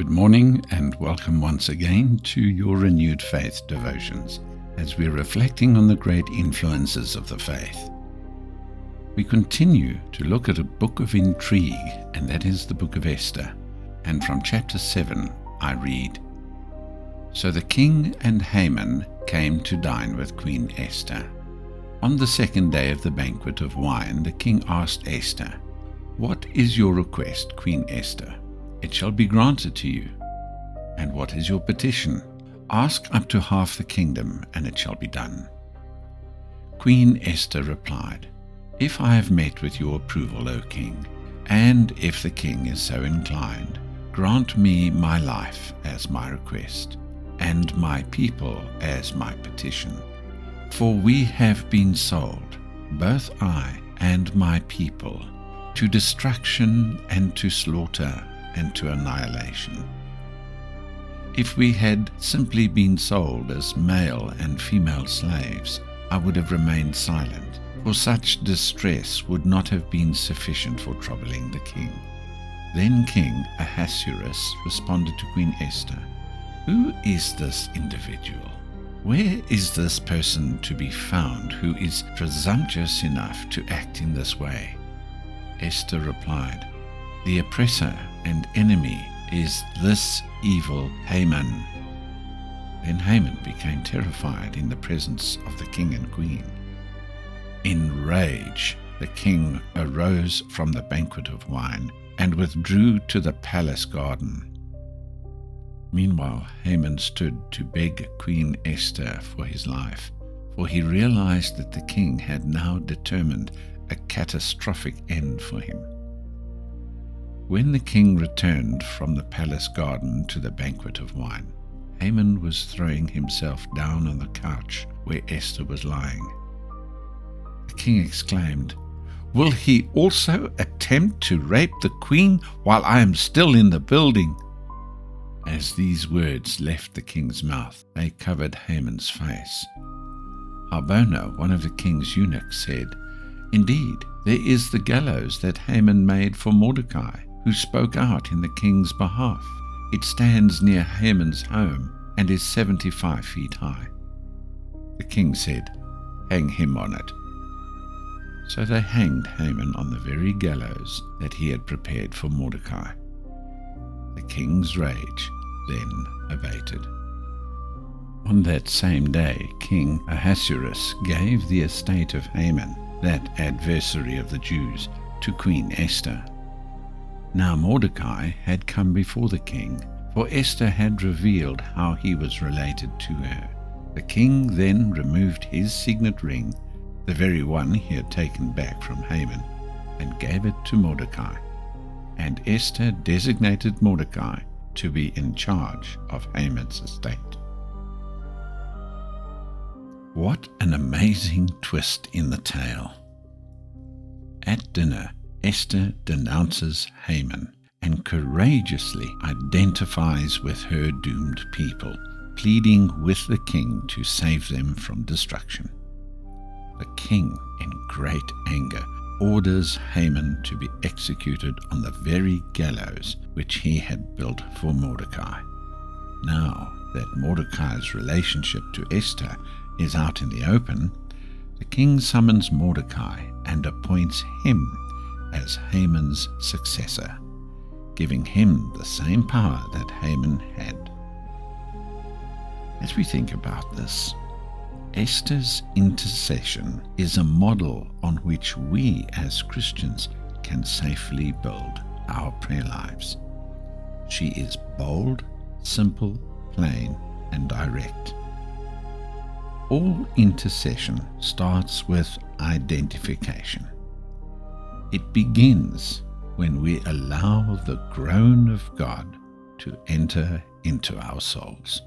Good morning and welcome once again to your Renewed Faith devotions as we're reflecting on the great influences of the faith. We continue to look at a book of intrigue, and that is the book of Esther. And from chapter 7 I read, "So the king and Haman came to dine with Queen Esther. On the second day of the banquet of wine, the king asked Esther, 'What is your request, Queen Esther? It shall be granted to you. And what is your petition? Ask up to half the kingdom, and it shall be done.' Queen Esther replied, 'If I have met with your approval, O king, and if the king is so inclined, grant me my life as my request, and my people as my petition. For we have been sold, both I and my people, to destruction and to slaughter and to annihilation. If we had simply been sold as male and female slaves, I would have remained silent, for such distress would not have been sufficient for troubling the king.' Then King Ahasuerus responded to Queen Esther, 'Who is this individual? Where is this person to be found who is presumptuous enough to act in this way?' Esther replied, 'The oppressor and enemy is this evil Haman.' Then Haman became terrified in the presence of the king and queen. In rage, the king arose from the banquet of wine and withdrew to the palace garden. Meanwhile, Haman stood to beg Queen Esther for his life, for he realized that the king had now determined a catastrophic end for him. When the king returned from the palace garden to the banquet of wine, Haman was throwing himself down on the couch where Esther was lying. The king exclaimed, 'Will he also attempt to rape the queen while I am still in the building?' As these words left the king's mouth, they covered Haman's face. Harbona, one of the king's eunuchs, said, 'Indeed, there is the gallows that Haman made for Mordecai, who spoke out in the king's behalf. It stands near Haman's home and is 75 feet high.' The king said, 'Hang him on it.' So they hanged Haman on the very gallows that he had prepared for Mordecai. The king's rage then abated. On that same day, King Ahasuerus gave the estate of Haman, that adversary of the Jews, to Queen Esther. Now Mordecai had come before the king, for Esther had revealed how he was related to her. The king then removed his signet ring, the very one he had taken back from Haman, and gave it to Mordecai. And Esther designated Mordecai to be in charge of Haman's estate. What an amazing twist in the tale. At dinner, Esther denounces Haman and courageously identifies with her doomed people, pleading with the king to save them from destruction. The king, in great anger, orders Haman to be executed on the very gallows which he had built for Mordecai. Now that Mordecai's relationship to Esther is out in the open, the king summons Mordecai and appoints him as Haman's successor, giving him the same power that Haman had. As we think about this, Esther's intercession is a model on which we as Christians can safely build our prayer lives. She is bold, simple, plain, and direct. All intercession starts with identification. It begins when we allow the groan of God to enter into our souls.